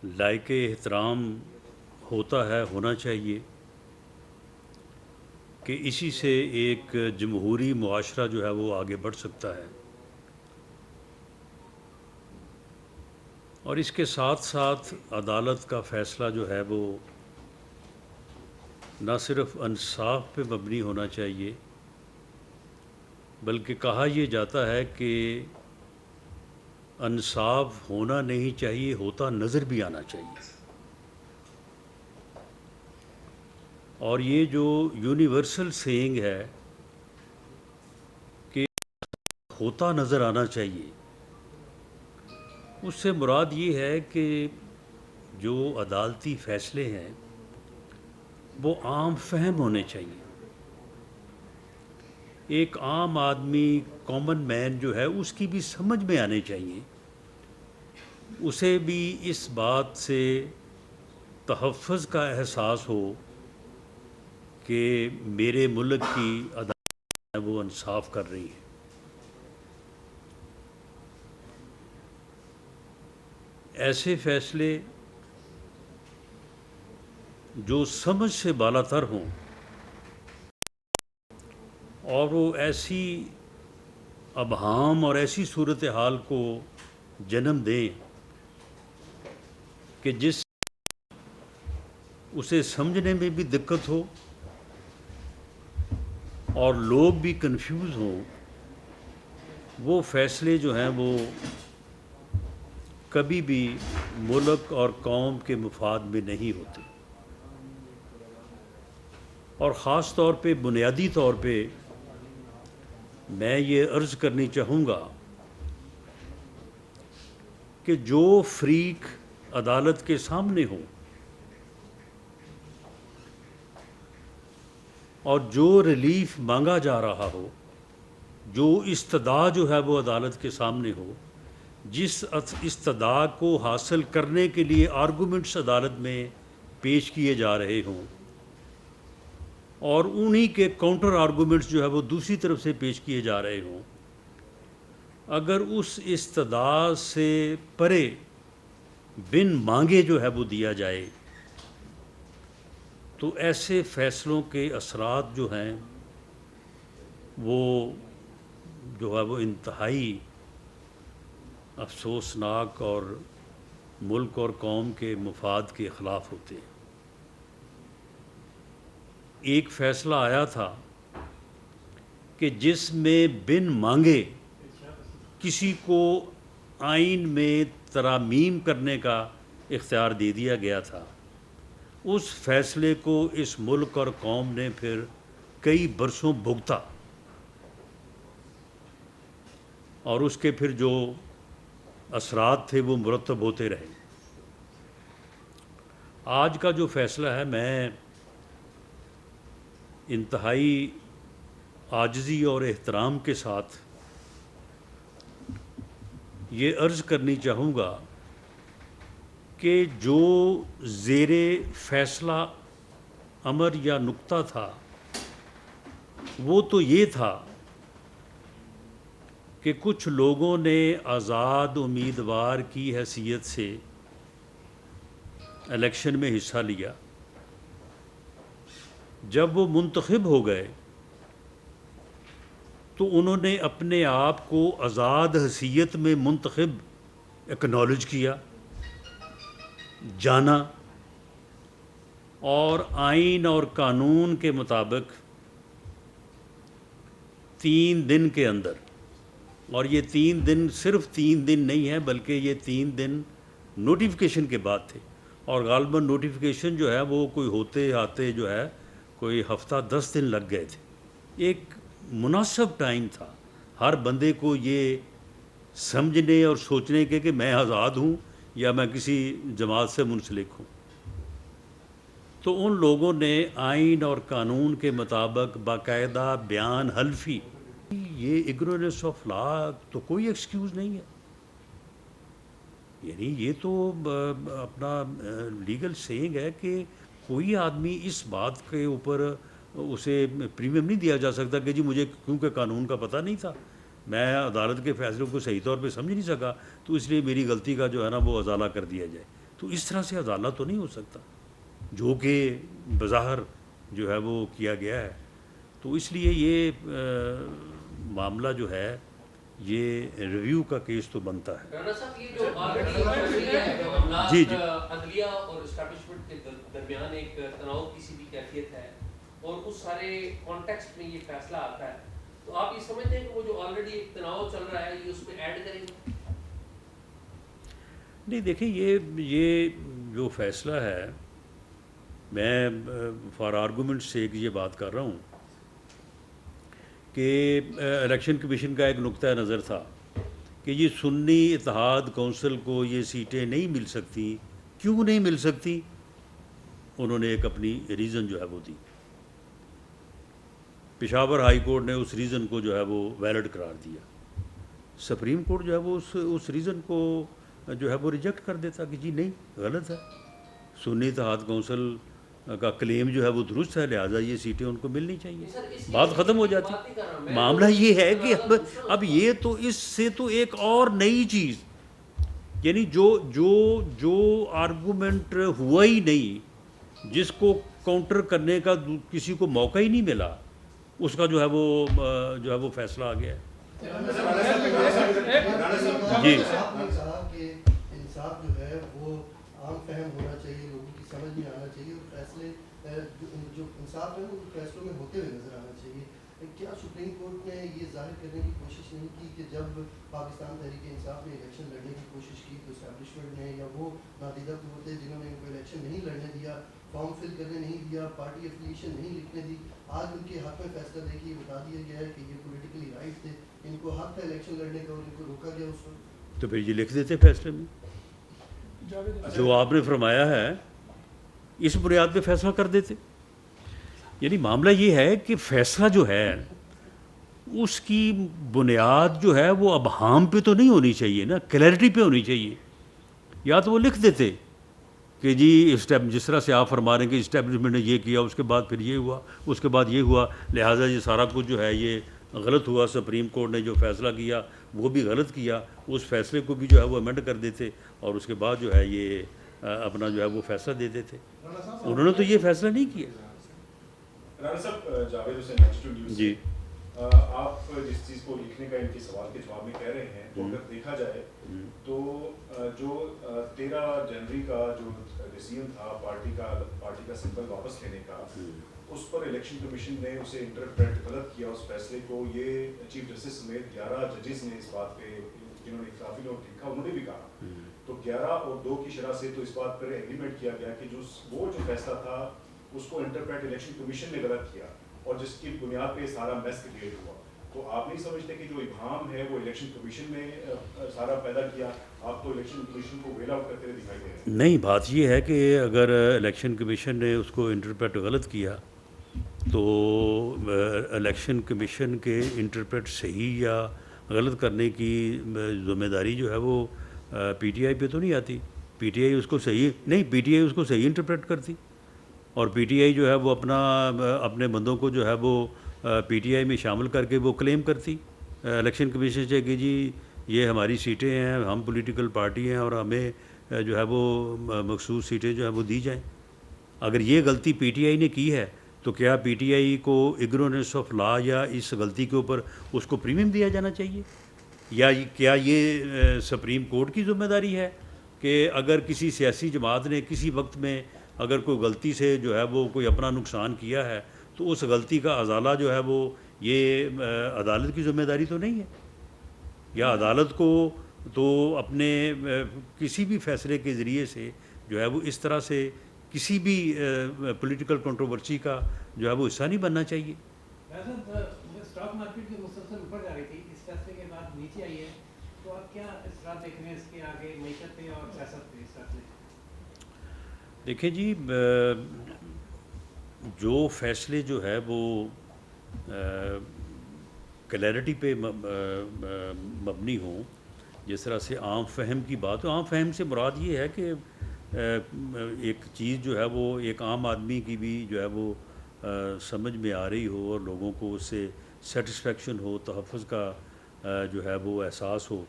لائق احترام ہوتا ہے، ہونا چاہیے کہ اسی سے ایک جمہوری معاشرہ جو ہے وہ آگے بڑھ سکتا ہے، اور اس کے ساتھ ساتھ عدالت کا فیصلہ جو ہے وہ نہ صرف انصاف پہ مبنی ہونا چاہیے، بلکہ کہا یہ جاتا ہے کہ انصاف ہونا نہیں چاہیے، ہوتا نظر بھی آنا چاہیے۔ اور یہ جو یونیورسل سینگ ہے کہ ہوتا نظر آنا چاہیے، اس سے مراد یہ ہے کہ جو عدالتی فیصلے ہیں وہ عام فہم ہونے چاہیے۔ ایک عام آدمی، کامن مین جو ہے، اس کی بھی سمجھ میں آنے چاہیے، اسے بھی اس بات سے تحفظ کا احساس ہو کہ میرے ملک کی عدالت ہے وہ انصاف کر رہی ہے۔ ایسے فیصلے جو سمجھ سے بالا تر ہوں اور وہ ایسی ابہام اور ایسی صورتحال کو جنم دیں کہ جس اسے سمجھنے میں بھی دقت ہو اور لوگ بھی کنفیوز ہوں، وہ فیصلے جو ہیں وہ کبھی بھی ملک اور قوم کے مفاد میں نہیں ہوتے۔ اور خاص طور پہ، بنیادی طور پہ میں یہ عرض کرنی چاہوں گا کہ جو فریق عدالت کے سامنے ہوں اور جو ریلیف مانگا جا رہا ہو، جو استدعا جو ہے وہ عدالت کے سامنے ہو، جس استدعا کو حاصل کرنے کے لیے آرگومنٹس عدالت میں پیش کیے جا رہے ہوں، اور انہی کے کاؤنٹر آرگومنٹس جو ہے وہ دوسری طرف سے پیش کیے جا رہے ہوں، اگر اس استدعا سے پرے بن مانگے جو ہے وہ دیا جائے تو ایسے فیصلوں کے اثرات جو ہیں وہ جو ہے وہ انتہائی افسوسناک اور ملک اور قوم کے مفاد کے خلاف ہوتے ہیں۔ ایک فیصلہ آیا تھا کہ جس میں بن مانگے کسی کو آئین میں ترامیم کرنے کا اختیار دے دیا گیا تھا، اس فیصلے کو اس ملک اور قوم نے پھر کئی برسوں بھگتا، اور اس کے پھر جو اثرات تھے وہ مرتب ہوتے رہے۔ آج کا جو فیصلہ ہے، میں انتہائی عاجزی اور احترام کے ساتھ یہ عرض کرنی چاہوں گا کہ جو زیر فیصلہ امر یا نقطہ تھا وہ تو یہ تھا کہ کچھ لوگوں نے آزاد امیدوار کی حیثیت سے الیکشن میں حصہ لیا، جب وہ منتخب ہو گئے تو انہوں نے اپنے آپ کو آزاد حیثیت میں منتخب اکنالج کیا، جانا، اور آئین اور قانون کے مطابق 3 دن کے اندر، اور یہ 3 دن صرف 3 دن نہیں ہے بلکہ یہ 3 دن نوٹیفیکیشن کے بعد تھے، اور غالباً نوٹیفیکیشن جو ہے وہ کوئی ہوتے آتے جو ہے کوئی ہفتہ 10 دن لگ گئے تھے۔ ایک مناسب ٹائم تھا ہر بندے کو یہ سمجھنے اور سوچنے کے کہ میں آزاد ہوں یا میں کسی جماعت سے منسلک ہوں۔ تو ان لوگوں نے آئین اور قانون کے مطابق باقاعدہ بیان حلفی، یہ اگنورنس آف لا تو کوئی ایکسکیوز نہیں ہے، یعنی یہ تو اپنا لیگل سینگ ہے کہ کوئی آدمی اس بات کے اوپر اسے پریمیم نہیں دیا جا سکتا کہ جی مجھے کیونکہ قانون کا پتہ نہیں تھا، میں عدالت کے فیصلوں کو صحیح طور پہ سمجھ نہیں سکا، تو اس لیے میری غلطی کا جو ہے نا وہ ازالہ کر دیا جائے۔ تو اس طرح سے ازالہ تو نہیں ہو سکتا جو کہ بظاہر جو ہے وہ کیا گیا ہے. تو اس لیے یہ معاملہ جو ہے یہ ریویو کا کیس تو بنتا ہے. رانا صاحب یہ جو معاملات جی جی عدلیہ اور اسٹیبلشمنٹ کے درمیان ایک تناؤ کی سی بھی کیفیت ہے اور اس سارے کانٹیکسٹ میں یہ فیصلہ آتا ہے, تو آپ یہ سمجھتے ہیں کہ وہ جو آلریڈی ایک تناؤ چل رہا ہے یہ اس میں ایڈ کریں گے؟ نہیں دیکھیں یہ جو فیصلہ ہے, میں فار آرگومنٹ سے ایک یہ بات کر رہا ہوں کہ الیکشن کمیشن کا ایک نقطہ نظر تھا کہ یہ سنی اتحاد کونسل کو یہ سیٹیں نہیں مل سکتی. کیوں نہیں مل سکتی؟ انہوں نے ایک اپنی ریزن جو ہے وہ دی. پشاور ہائی کورٹ نے اس ریزن کو جو ہے وہ ویلڈ قرار دیا. سپریم کورٹ جو ہے وہ اس ریزن کو جو ہے وہ ریجیکٹ کر دیتا کہ جی نہیں, غلط ہے, سنی اتحاد کونسل کا کلیم جو ہے وہ درست ہے, لہٰذا یہ سیٹیں ان کو ملنی چاہیے, بات ختم ہو جاتی. معاملہ یہ ہے کہ اب یہ تو اس سے تو ایک اور نئی چیز, یعنی جو آرگومنٹ ہوا ہی نہیں, جس کو کاؤنٹر کرنے کا کسی کو موقع ہی نہیں ملا, اس کا جو ہے وہ فیصلہ آ گیا ہے. جی انصاف جو ہے وہ عام فہم ہونا چاہیے, لوگوں کی سمجھ میں آنا چاہیے, اور فیصلے جو انصاف ہے وہ فیصلوں میں ہوتے ہوئے نظر آنا چاہیے. کیا سپریم کورٹ نے یہ ظاہر کرنے کی کوشش نہیں کی کہ جب پاکستان تحریک انصاف نے الیکشن لڑنے کی کوشش کی تو اسٹیبلشمنٹ نے یا وہ نادیدہ قوتیں جنہوں نے ان کو الیکشن نہیں لڑنے دیا, فارم فل کرنے نہیں دیا, پارٹی افیلیشن نہیں لکھنے دی, آج ان کے حق میں فیصلہ دے کے بتا دیا گیا ہے کہ یہ پولیٹیکلی رائٹ تھے, ان کو حق تھا الیکشن لڑنے کا اور ان کو روکا گیا اس وقت, تو پھر یہ لکھ دیتے فیصلے میں. جو آپ نے فرمایا ہے اس بنیاد پہ فیصلہ کر دیتے. یعنی معاملہ یہ ہے کہ فیصلہ جو ہے اس کی بنیاد جو ہے وہ ابہام پہ تو نہیں ہونی چاہیے نا, کلیئرٹی پہ ہونی چاہیے. یا تو وہ لکھ دیتے کہ جی جس طرح سے آپ فرما رہے ہیں کہ اسٹیبلشمنٹ نے یہ کیا, اس کے بعد پھر یہ ہوا, اس کے بعد یہ ہوا, لہٰذا یہ سارا کچھ جو ہے یہ غلط ہوا, سپریم کورٹ نے جو فیصلہ کیا وہ بھی غلط کیا, اس فیصلے کو بھی جو ہے وہ امینڈ کر دیتے اور اس کے بعد جو ہے یہ اپنا جو ہے وہ فیصلہ دے دیتے. انہوں نے تو یہ فیصلہ نہیں کیا. رانا صاحب, جاوید حسین نیکسٹ نیوز. جی آپ جس چیز کو لکھنے کا ان کے سوال کے جواب میں کہہ رہے ہیں, تو اگر دیکھا جائے تو جو 13 جنوری کا جو ڈیسیژن تھا پارٹی کا سمبل واپس لینے کا, اس پر الیکشن کمیشن نے اسے انٹرپریٹ غلط کیا اس فیصلے کو. یہ چیف جسٹس سمیت 11 ججز نے اس بات پہ, جنہوں نے اختلافی نوٹ لکھا, انہوں نے بھی کہا. تو 11 اور 2 کی شرح سے تو اس بات پر ایگریمنٹ کیا گیا کہ وہ جو فیصلہ تھا اس کو انٹرپریٹ الیکشن کمیشن نے غلط کیا, اور جس کی بنیاد پہ سارا میس کریٹ ہوا. تو آپ نہیں سمجھتے کہ جو ابہام ہے وہ الیکشن کمیشن نے سارا پیدا کیا, آپ تو الیکشن کمیشن کو ویل آؤٹ کرتے ہوئے دکھائی دے رہے ہیں؟ نہیں, بات یہ ہے کہ اگر الیکشن کمیشن نے اس کو انٹرپریٹ غلط کیا تو الیکشن کمیشن کے انٹرپریٹ صحیح یا غلط کرنے کی ذمہ داری جو ہے وہ پی ٹی آئی پہ تو نہیں آتی. پی ٹی آئی اس کو صحیح نہیں, پی ٹی آئی اس کو صحیح انٹرپریٹ کرتی, اور پی ٹی آئی جو ہے وہ اپنے بندوں کو جو ہے وہ پی ٹی آئی میں شامل کر کے وہ کلیم کرتی الیکشن کمیشن سے کہ جی یہ ہماری سیٹیں ہیں, ہم پولیٹیکل پارٹی ہیں اور ہمیں جو ہے وہ مخصوص سیٹیں جو ہے وہ دی جائیں. اگر یہ غلطی پی ٹی آئی نے کی ہے تو کیا پی ٹی آئی کو اگنورینس آف لا یا اس غلطی کے اوپر اس کو پریمیم دیا جانا چاہیے, یا کیا یہ سپریم کورٹ کی ذمہ داری ہے کہ اگر کسی سیاسی جماعت نے کسی وقت میں اگر کوئی غلطی سے جو ہے وہ کوئی اپنا نقصان کیا ہے تو اس غلطی کا ازالہ جو ہے وہ یہ عدالت کی ذمہ داری تو نہیں ہے؟ یا عدالت کو تو اپنے کسی بھی فیصلے کے ذریعے سے جو ہے وہ اس طرح سے کسی بھی پولیٹیکل کنٹروورسی کا جو ہے وہ حصہ نہیں بننا چاہیے. اسٹاک مارکیٹ جو مسلسل اوپر جا رہی تھی, اس فیصلے کے بعد نیچے آئی ہے, تو آپ کیا اثرات دیکھ رہے ہیں اس کے آگے معیشت پہ اور سیاست پہ اس فیصلے؟ دیکھیں جی, جو فیصلے جو ہے وہ کلیئرٹی پہ مبنی ہوں, جس طرح سے عام فہم کی بات ہو, عام فہم سے مراد یہ ہے کہ ایک چیز جو ہے وہ ایک عام آدمی کی بھی جو ہے وہ سمجھ میں آ رہی ہو اور لوگوں کو اس سے سیٹسفیکشن ہو, تحفظ کا جو ہے وہ احساس ہو,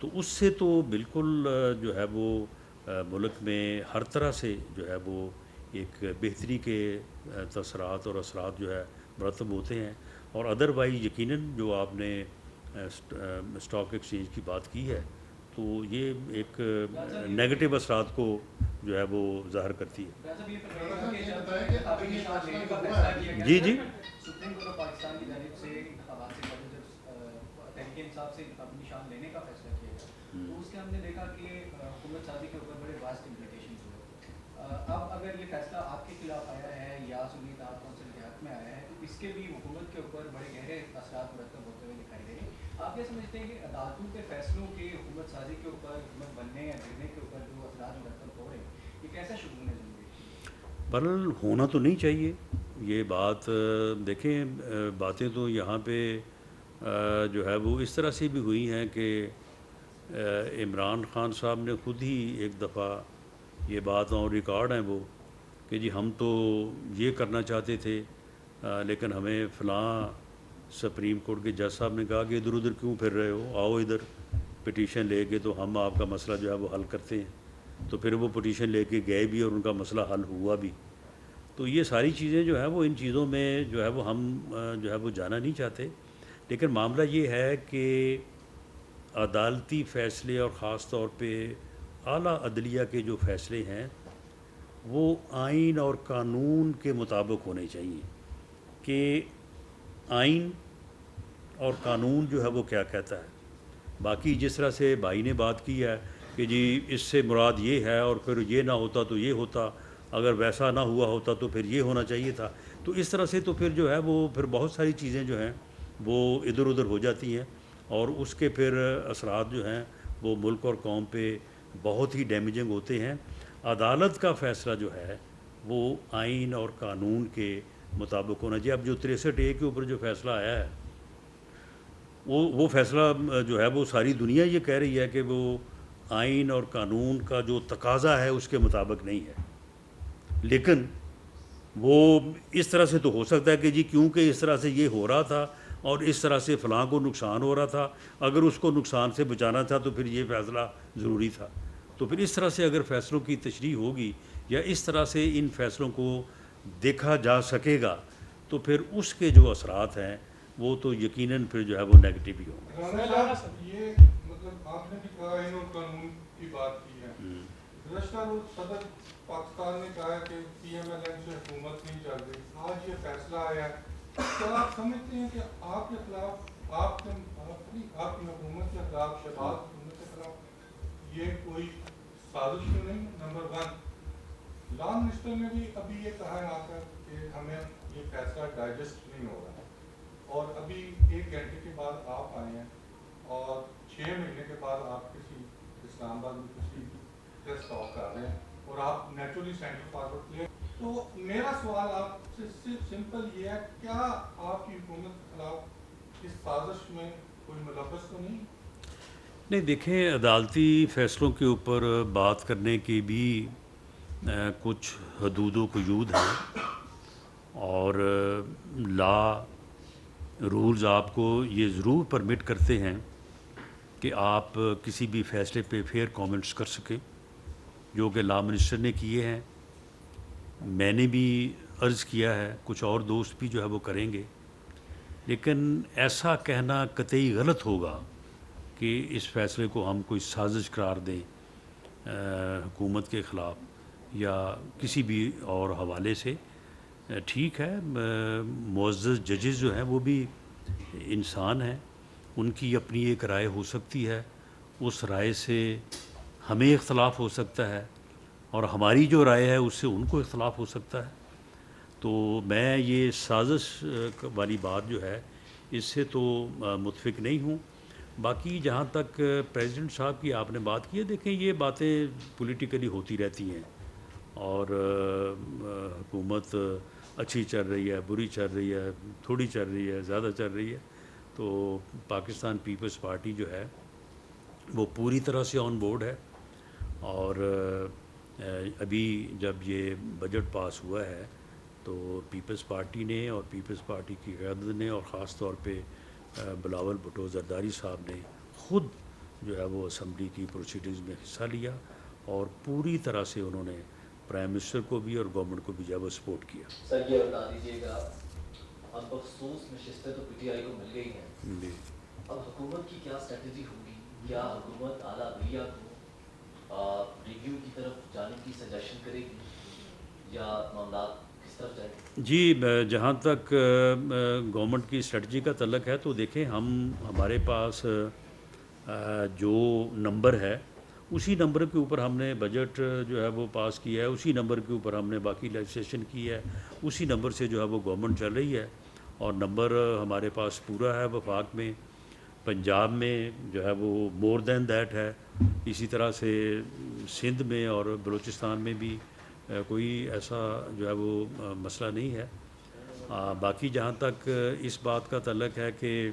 تو اس سے تو بالکل جو ہے وہ ملک میں ہر طرح سے جو ہے وہ ایک بہتری کے تاثرات اور اثرات جو ہے مرتب ہوتے ہیں، اور ادروائز یقیناً جو آپ نے اسٹاک ایکسچینج کی بات کی ہے تو یہ ایک نیگیٹو اثرات کو جو ہے وہ ظاہر کرتی ہے۔ جی جی سپریم کورٹ آف پاکستان کی جانب سے انتخابات سے پہلے جب تحریک انصاف سے انتخابی نشان لینے کا فیصلہ کیا گیا تو اس کے ہم نے دیکھا کہ حکومت سازی کے اوپر بڑے واسٹ امپلیکیشنز ہوئے۔ اب اگر یہ فیصلہ آپ کے خلاف آیا ہے یا سنی اتحاد کونسل کے حق میں آیا ہے تو اس کے بھی حکومت کے اوپر بڑے گہرے اثرات مرتب ہوتے ہوئے دکھائی دے رہے ہیں۔ آپ یہ سمجھتے ہیں کہ عدالتوں کے فیصلوں کے حکومت سازی کے اوپر، حکومت بننے یا گرنے کے اوپر جو اثرات مرتب ہو رہے ہیں یہ کیسا شگون ہے زندگی؟ برحال ہونا تو نہیں چاہیے یہ بات۔ دیکھیں باتیں تو یہاں پہ جو ہے وہ اس طرح سے بھی ہوئی ہیں کہ عمران خان صاحب نے خود ہی ایک دفعہ یہ بات اور ریکارڈ ہیں وہ کہ جی ہم تو یہ کرنا چاہتے تھے لیکن ہمیں فلاں سپریم کورٹ کے جج صاحب نے کہا کہ ادھر ادھر کیوں پھر رہے ہو، آؤ ادھر پٹیشن لے کے تو ہم آپ کا مسئلہ جو ہے وہ حل کرتے ہیں۔ تو پھر وہ پٹیشن لے کے گئے بھی اور ان کا مسئلہ حل ہوا بھی۔ تو یہ ساری چیزیں جو ہے وہ ان چیزوں میں جو ہے وہ ہم جو ہے وہ جانا نہیں چاہتے، لیکن معاملہ یہ ہے کہ عدالتی فیصلے اور خاص طور پہ اعلیٰ عدلیہ کے جو فیصلے ہیں وہ آئین اور قانون کے مطابق ہونے چاہیے کہ آئین اور قانون جو ہے وہ کیا کہتا ہے۔ باقی جس طرح سے بھائی نے بات کی ہے کہ جی اس سے مراد یہ ہے اور پھر یہ نہ ہوتا تو یہ ہوتا، اگر ویسا نہ ہوا ہوتا تو پھر یہ ہونا چاہیے تھا، تو اس طرح سے تو پھر جو ہے وہ پھر بہت ساری چیزیں جو ہیں وہ ادھر ادھر ہو جاتی ہیں اور اس کے پھر اثرات جو ہیں وہ ملک اور قوم پہ بہت ہی ڈیمیجنگ ہوتے ہیں۔ عدالت کا فیصلہ جو ہے وہ آئین اور قانون کے مطابق ہونا چاہیے۔ اب جو 63A کے اوپر جو فیصلہ آیا ہے وہ فیصلہ جو ہے وہ ساری دنیا یہ کہہ رہی ہے کہ وہ آئین اور قانون کا جو تقاضا ہے اس کے مطابق نہیں ہے، لیکن وہ اس طرح سے تو ہو سکتا ہے کہ جی کیونکہ اس طرح سے یہ ہو رہا تھا اور اس طرح سے فلاں کو نقصان ہو رہا تھا، اگر اس کو نقصان سے بچانا تھا تو پھر یہ فیصلہ ضروری تھا۔ تو پھر اس طرح سے اگر فیصلوں کی تشریح ہوگی یا اس طرح سے ان فیصلوں کو دیکھا جا سکے گا تو پھر اس کے جو اثرات ہیں وہ تو یقیناً پھر جو ہے وہ نیگیٹو ہی ہوں گے۔ رانا صاحب یہ مطلب آپ نے بھی کہا آئین اور قانون کی بات کی ہے، گزشتہ روز صدر پاکستان نے کہا کہ پی ایم ایل این سے حکومت نہیں چل رہی، آج یہ فیصلہ آیا ہے، کیا آپ سمجھتے ہیں کہ آپ کے خلاف آپ کی حکومت کے خلاف شہباز حکومت کے خلاف یہ کوئی سازش تو نہیں؟ نمبر 1، لا منسٹر نے بھی ابھی یہ کہا ہے آ کر کہ ہمیں یہ فیصلہ ڈائجسٹ نہیں ہو رہا، اور ابھی 1 گھنٹے کے بعد آپ آئے ہیں اور 6 مہینے کے بعد آپ کسی اسلام آباد میں کسی پریس ٹاک کر رہے ہیں اور آپ نیچرلی سینٹر فارورڈ پلیئر۔ تو میرا سوال آپ سے صرف سمپل یہ ہے، کیا آپ کی حکومت کے خلاف اس سازش میں کوئی ملوث تو نہیں؟ نہیں دیکھیں، عدالتی فیصلوں کے اوپر بات کرنے کی بھی کچھ حدود و قیود ہیں، اور لا رولز آپ کو یہ ضرور پرمٹ کرتے ہیں کہ آپ کسی بھی فیصلے پہ فیئر کامنٹس کر سکیں، جو کہ لا منسٹر نے کیے ہیں، میں نے بھی عرض کیا ہے، کچھ اور دوست بھی جو ہے وہ کریں گے، لیکن ایسا کہنا قطعی غلط ہوگا کہ اس فیصلے کو ہم کوئی سازش قرار دیں حکومت کے خلاف یا کسی بھی اور حوالے سے۔ ٹھیک ہے، معزز ججز جو ہیں وہ بھی انسان ہیں، ان کی اپنی ایک رائے ہو سکتی ہے، اس رائے سے ہمیں اختلاف ہو سکتا ہے اور ہماری جو رائے ہے اس سے ان کو اختلاف ہو سکتا ہے۔ تو میں یہ سازش والی بات جو ہے اس سے تو متفق نہیں ہوں۔ باقی جہاں تک پریزیڈنٹ صاحب کی آپ نے بات کی ہے، دیکھیں یہ باتیں پولیٹیکلی ہوتی رہتی ہیں، اور حکومت اچھی چل رہی ہے، بری چل رہی ہے، تھوڑی چل رہی ہے، زیادہ چل رہی ہے، تو پاکستان پیپلز پارٹی جو ہے وہ پوری طرح سے آن بورڈ ہے، اور ابھی جب یہ بجٹ پاس ہوا ہے تو پیپلز پارٹی نے اور پیپلز پارٹی کی قیادت نے اور خاص طور پہ بلاول بھٹو زرداری صاحب نے خود جو ہے وہ اسمبلی کی پروسیڈنگز میں حصہ لیا، اور پوری طرح سے انہوں نے پرائم منسٹر کو بھی اور گورنمنٹ کو بھی جو ہے وہ سپورٹ کیا. سر یہ بتا دیجیے گا اب بخصوص نشستیں تو پی ٹی آئی کو مل گئی ہیں، جی اب حکومت کی کیا اسٹریٹجی ہوگی؟ کیا حکومت اعلیٰ عدلیہ کو ریویو کی طرف جانے کی سجیشن کرے گی یا معاملات کس طرف جائیں گے؟ جی جہاں تک گورنمنٹ کی اسٹریٹجی کا تعلق ہے تو دیکھیں ہمارے پاس جو نمبر ہے اسی نمبر کے اوپر ہم نے بجٹ جو ہے وہ پاس کیا ہے، اسی نمبر کے اوپر ہم نے باقی لیجسلیشن کی ہے، اسی نمبر سے جو ہے وہ گورنمنٹ چل رہی ہے اور نمبر ہمارے پاس پورا ہے. وفاق میں، پنجاب میں جو ہے وہ مور دین دیٹ ہے، اسی طرح سے سندھ میں اور بلوچستان میں بھی کوئی ایسا جو ہے وہ مسئلہ نہیں ہے. باقی جہاں تک اس بات کا تعلق ہے کہ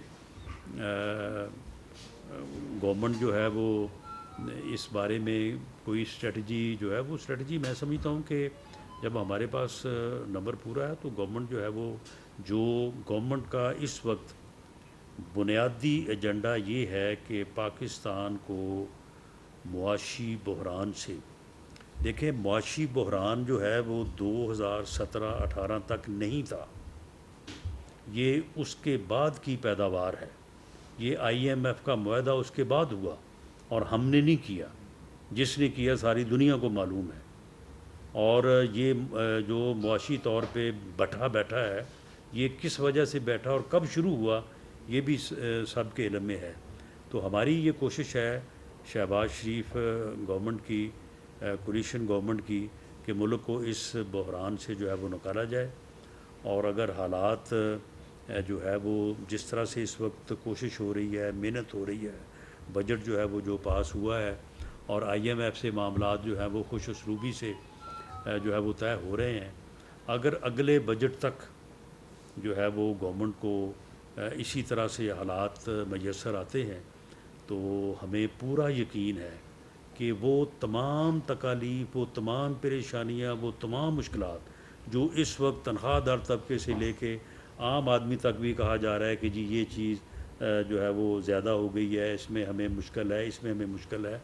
گورنمنٹ جو ہے وہ اس بارے میں کوئی اسٹریٹجی جو ہے وہ اسٹریٹجی میں سمجھتا ہوں کہ جب ہمارے پاس نمبر پورا ہے تو گورنمنٹ جو ہے وہ جو گورنمنٹ کا اس وقت بنیادی ایجنڈا یہ ہے کہ پاکستان کو معاشی بحران سے، دیکھیں معاشی بحران جو ہے وہ 2017-18 تک نہیں تھا، یہ اس کے بعد کی پیداوار ہے. یہ IMF کا معاہدہ اس کے بعد ہوا اور ہم نے نہیں کیا، جس نے کیا ساری دنیا کو معلوم ہے. اور یہ جو معاشی طور پہ بیٹھا ہے، یہ کس وجہ سے بیٹھا اور کب شروع ہوا یہ بھی سب کے علم میں ہے. تو ہماری یہ کوشش ہے شہباز شریف گورنمنٹ کی، کولیشن گورنمنٹ کی، کہ ملک کو اس بحران سے جو ہے وہ نکالا جائے. اور اگر حالات جو ہے وہ جس طرح سے اس وقت کوشش ہو رہی ہے، محنت ہو رہی ہے، بجٹ جو ہے وہ جو پاس ہوا ہے اور IMF سے معاملات جو ہیں وہ خوش اسلوبی سے جو ہے وہ طے ہو رہے ہیں، اگر اگلے بجٹ تک جو ہے وہ گورنمنٹ کو اسی طرح سے حالات میسر آتے ہیں تو ہمیں پورا یقین ہے کہ وہ تمام تکالیف، وہ تمام پریشانیاں، وہ تمام مشکلات جو اس وقت تنخواہ دار طبقے سے لے کے عام آدمی تک بھی کہا جا رہا ہے کہ جی یہ چیز جو ہے وہ زیادہ ہو گئی ہے، اس میں ہمیں مشکل ہے، اس میں ہمیں مشکل ہے،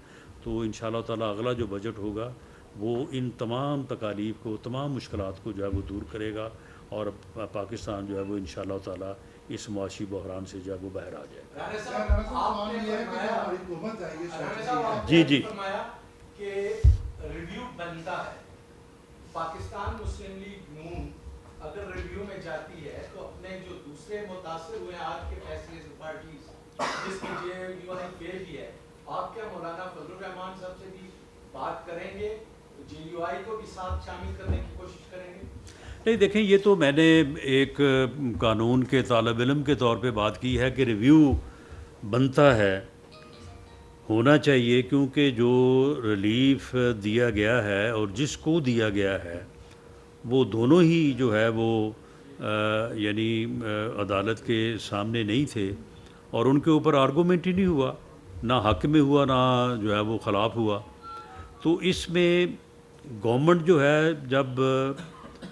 تو انشاءاللہ تعالیٰ اگلا جو بجٹ ہوگا وہ ان تمام تکالیف کو، تمام مشکلات کو جو ہے وہ دور کرے گا اور پاکستان جو ہے وہ انشاءاللہ تعالیٰ اس معاشی بحران سے جو ہے وہ باہر آ جائے گا. جی جی کہ ریویو بنتا ہے. پاکستان مسلم لیگ نون اگر ریویو میں جاتی ہے تو اپنے جو دوسرے متاثر ہوئے آپ کے فیصلے سے پارٹیز جس کی JUI نے فیل کی ہے، آپ کیا مولانا فضل الرحمان صاحب سے بھی بات کریں گے، JUI کو بھی ساتھ شامل کرنے کی کوشش کریں گے؟ نہیں دیکھیں، یہ تو میں نے ایک قانون کے طالب علم کے طور پہ بات کی ہے کہ ریویو بنتا ہے، ہونا چاہیے، کیونکہ جو ریلیف دیا گیا ہے اور جس کو دیا گیا ہے وہ دونوں ہی جو ہے وہ یعنی عدالت کے سامنے نہیں تھے اور ان کے اوپر آرگومنٹ ہی نہیں ہوا، نہ حق میں ہوا نہ جو ہے وہ خلاف ہوا. تو اس میں گورنمنٹ جو ہے جب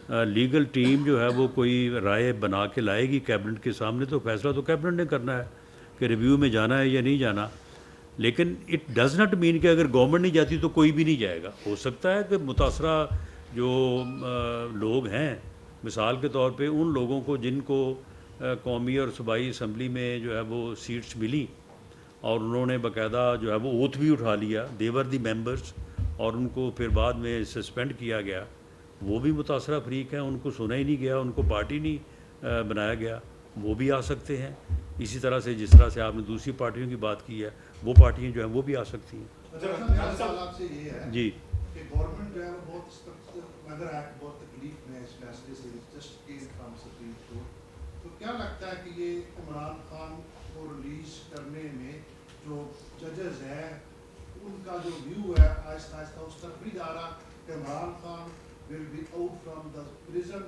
لیگل ٹیم جو ہے وہ کوئی رائے بنا کے لائے گی کیبنٹ کے سامنے تو فیصلہ تو کیبنٹ نے کرنا ہے کہ ریویو میں جانا ہے یا نہیں جانا. لیکن اٹ ڈز ناٹ مین کہ اگر گورنمنٹ نہیں جاتی تو کوئی بھی نہیں جائے گا. ہو سکتا ہے کہ متاثرہ جو لوگ ہیں، مثال کے طور پہ ان لوگوں کو جن کو قومی اور صوبائی اسمبلی میں جو ہے وہ سیٹس ملی اور انہوں نے باقاعدہ جو ہے وہ اوتھ بھی اٹھا لیا، دیور دی ممبرس، اور ان کو پھر بعد میں سسپینڈ کیا گیا، وہ بھی متاثرہ فریق ہیں، ان کو سنا ہی نہیں گیا، ان کو پارٹی نہیں بنایا گیا، وہ بھی آ سکتے ہیں. اسی طرح سے جس طرح سے آپ نے دوسری پارٹیوں کی بات کی ہے، وہ پارٹیاں جو ہیں وہ بھی آ سکتی ہیں. جی کہ گورنمنٹ جو ہے وہ بہت تکلیف میں اس فیصلے سے just case from supreme court, تو کیا لگتا ہے کہ یہ عمران خان کو ریلیز کرنے میں جو ججز ہیں ان کا جو ویو ہے آہستہ آہستہ اس طرف بھی جا رہا کہ Imran Khan will be out from the prison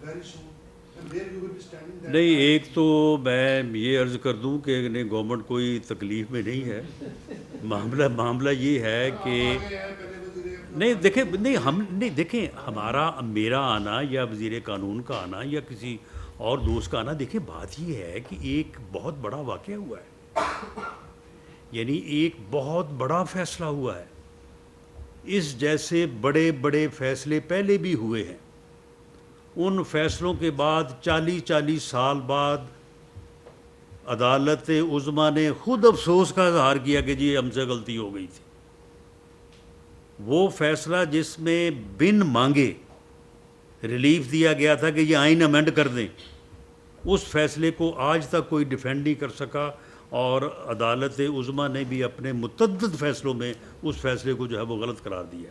very soon and where you will be standing there؟ نہیں، ایک تو میں یہ عرض کر دوں کہ گورنمنٹ کوئی تکلیف میں نہیں ہے. معاملہ یہ ہے کہ نہیں دیکھیں، دیکھیں میرا آنا یا وزیر قانون کا آنا یا کسی اور دوست کا آنا، دیکھیں بات یہ ہے کہ ایک بہت بڑا واقعہ ہوا ہے، یعنی ایک بہت بڑا فیصلہ ہوا ہے اس جیسے بڑے بڑے فیصلے پہلے بھی ہوئے ہیں. ان فیصلوں کے بعد 40 سال بعد عدالت عظمیٰ نے خود افسوس کا اظہار کیا کہ جی ہم سے غلطی ہو گئی تھی. وہ فیصلہ جس میں بن مانگے ریلیف دیا گیا تھا کہ یہ آئین امینڈ کر دیں، اس فیصلے کو آج تک کوئی ڈیفینڈ نہیں کر سکا، اور عدالت عظمیٰ نے بھی اپنے متعدد فیصلوں میں اس فیصلے کو جو ہے وہ غلط قرار دیا.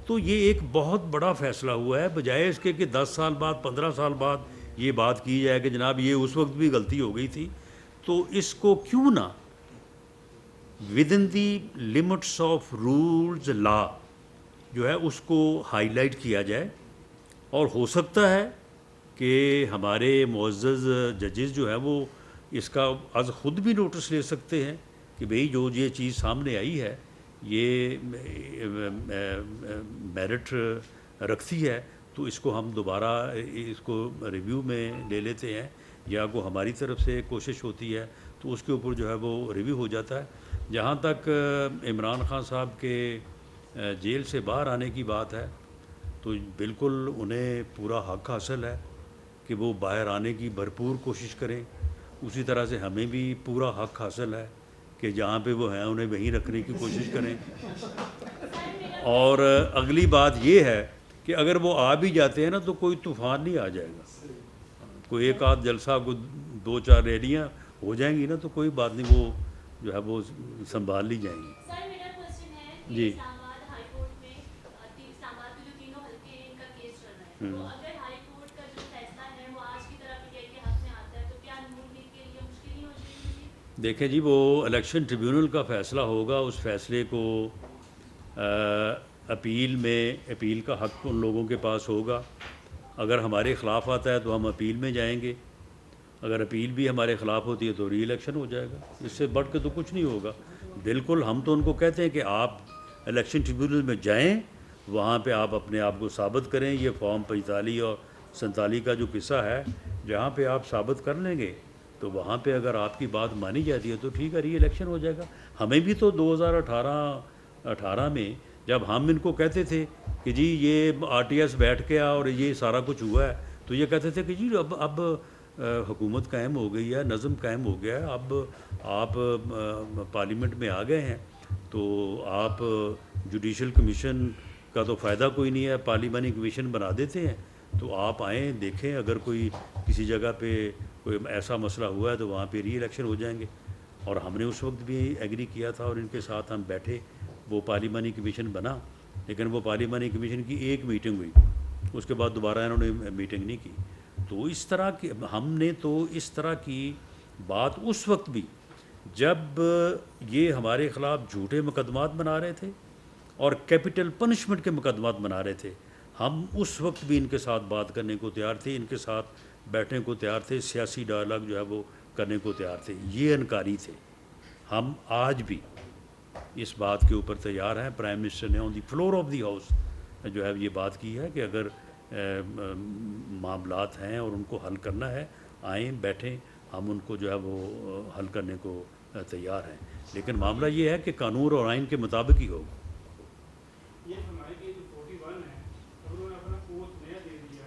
تو یہ ایک بہت بڑا فیصلہ ہوا ہے، بجائے اس کے کہ 10 سال بعد 15 سال بعد یہ بات کی جائے کہ جناب یہ اس وقت بھی غلطی ہو گئی تھی. تو اس کو کیوں نہ within the limits of rules لا جو ہے اس کو ہائی لائٹ کیا جائے. اور ہو سکتا ہے کہ ہمارے معزز ججز جو ہے وہ اس کا از خود بھی نوٹس لے سکتے ہیں کہ بھئی جو یہ چیز سامنے آئی ہے یہ میرٹ رکھتی ہے، تو اس کو ہم دوبارہ اس کو ریویو میں لے لیتے ہیں، یا کو ہماری طرف سے کوشش ہوتی ہے تو اس کے اوپر جو ہے وہ ریویو ہو جاتا ہے. جہاں تک عمران خان صاحب کے جیل سے باہر آنے کی بات ہے تو بالکل انہیں پورا حق حاصل ہے کہ وہ باہر آنے کی بھرپور کوشش کریں. اسی طرح سے ہمیں بھی پورا حق حاصل ہے کہ جہاں پہ وہ ہیں انہیں وہیں رکھنے کی کوشش کریں. اور اگلی بات یہ ہے کہ اگر وہ آ بھی جاتے ہیں نا تو کوئی طوفان نہیں آ جائے گا. کوئی ایک آدھ جلسہ کو 2-4 ریلیاں ہو جائیں گی نا تو کوئی بات نہیں، وہ جو ہے وہ سنبھال لی جائیں گی. سر میرا کوشچن ہے جی. اسلام آباد ہائی کورٹ میں اسلام آباد کے جو تینوں حلقے ہیں ان کا کیس چل رہا ہے، تو اگر ہائی کورٹ کا جو فیصلہ ہے وہ آج کی طرح پی ٹی آئی کے حق میں آتا ہے تو کیا نون لیگ کے لیے مشکل نہیں ہو جائے گی؟ دیکھیں جی، وہ الیکشن ٹریبیونل کا فیصلہ ہوگا، اس فیصلے کو اپیل کا حق ان لوگوں کے پاس ہوگا. اگر ہمارے خلاف آتا ہے تو ہم اپیل میں جائیں گے، اگر اپیل بھی ہمارے خلاف ہوتی ہے تو ری الیکشن ہو جائے گا. اس سے بڑھ کے تو کچھ نہیں ہوگا. بالکل ہم تو ان کو کہتے ہیں کہ آپ الیکشن ٹریبیونل میں جائیں، وہاں پہ آپ اپنے آپ کو ثابت کریں. یہ فارم 45 اور 47 کا جو قصہ ہے، جہاں پہ آپ ثابت کر لیں گے تو وہاں پہ اگر آپ کی بات مانی جاتی ہے تو ٹھیک ہے، ری الیکشن ہو جائے گا. ہمیں بھی تو 2018 میں جب ہم ان کو کہتے تھے کہ جی یہ RTS بیٹھ کے اور یہ سارا کچھ ہوا ہے، تو یہ کہتے تھے کہ جی اب حکومت قائم ہو گئی ہے، نظم قائم ہو گیا ہے، اب آپ پارلیمنٹ میں آ گئے ہیں تو آپ جوڈیشل کمیشن کا تو فائدہ کوئی نہیں ہے، پارلیمانی کمیشن بنا دیتے ہیں. تو آپ آئیں، دیکھیں، اگر کوئی کسی جگہ پہ کوئی ایسا مسئلہ ہوا ہے تو وہاں پہ ری الیکشن ہو جائیں گے. اور ہم نے اس وقت بھی ایگری کیا تھا اور ان کے ساتھ ہم بیٹھے، وہ پارلیمانی کمیشن بنا، لیکن وہ پارلیمانی کمیشن کی ایک میٹنگ ہوئی، اس کے بعد دوبارہ انہوں نے میٹنگ نہیں کی. تو اس طرح کی ہم نے تو اس طرح کی بات اس وقت بھی جب یہ ہمارے خلاف جھوٹے مقدمات بنا رہے تھے اور کیپٹل پنشمنٹ کے مقدمات بنا رہے تھے، ہم اس وقت بھی ان کے ساتھ بات کرنے کو تیار تھے، ان کے ساتھ بیٹھنے کو تیار تھے، سیاسی ڈائلاگ جو ہے وہ کرنے کو تیار تھے. یہ انکاری تھے. ہم آج بھی اس بات کے اوپر تیار ہیں. پرائم منسٹر نے آن دی فلور آف دی ہاؤس جو ہے یہ بات کی ہے کہ اگر معاملات ہیں اور ان کو حل کرنا ہے، آئیں، بیٹھیں، ہم ان کو جو ہے وہ حل کرنے کو تیار ہیں. لیکن معاملہ یہ ہے کہ قانون اور آئین کے مطابق ہی ہوگا. یہ ہمارے لیے جو 41 ہے، اگر انہوں نے اپنا کوچ نیا دے دیا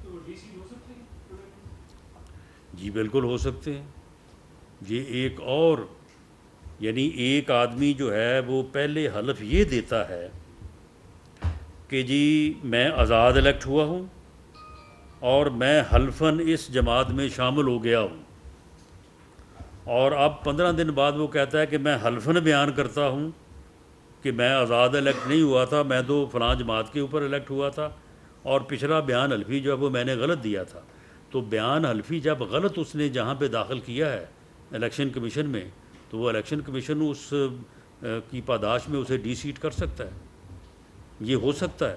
تو وہ ڈی سی ہو سکتے ہیں؟ جی بالکل ہو سکتے ہیں. یہ ایک اور یعنی ایک آدمی جو ہے وہ پہلے حلف یہ دیتا ہے کہ جی میں آزاد الیکٹ ہوا ہوں اور میں حلفاً اس جماعت میں شامل ہو گیا ہوں، اور اب 15 دن بعد وہ کہتا ہے کہ میں حلفاً بیان کرتا ہوں کہ میں آزاد الیکٹ نہیں ہوا تھا، میں تو فلاں جماعت کے اوپر الیکٹ ہوا تھا، اور پچھلا بیان حلفی جو ہے وہ میں نے غلط دیا تھا. تو بیان حلفی جب غلط اس نے جہاں پہ داخل کیا ہے الیکشن کمیشن میں، تو وہ الیکشن کمیشن اس کی پاداش میں اسے ڈی سیٹ کر سکتا ہے. یہ ہو سکتا ہے.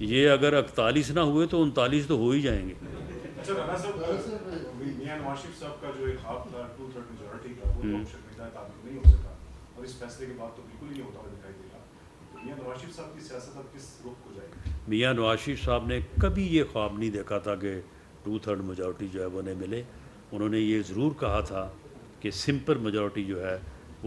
یہ اگر 41 نہ ہوئے تو 39 تو ہو ہی جائیں گے. اچھا رانا صاحب، میاں نواز شریف صاحب کا جو ایک خواب تھا 2/3 میجورٹی کا، وہ تو شرمندہ تعلق نہیں ہو سکا، اور اس فیصلے کے بعد تو بالکل ہی نہیں ہوتا ہوا دکھائی دے رہا. تو میاں نواز شریف صاحب کی سیاست اب کس رخ کو جائے گی؟ میاں نواز شریف صاحب نے کبھی یہ خواب نہیں دیکھا تھا کہ 2/3 میجورٹی جو ہے وہ انہیں ملے. انہوں نے یہ ضرور کہا تھا کہ سمپل میجورٹی جو ہے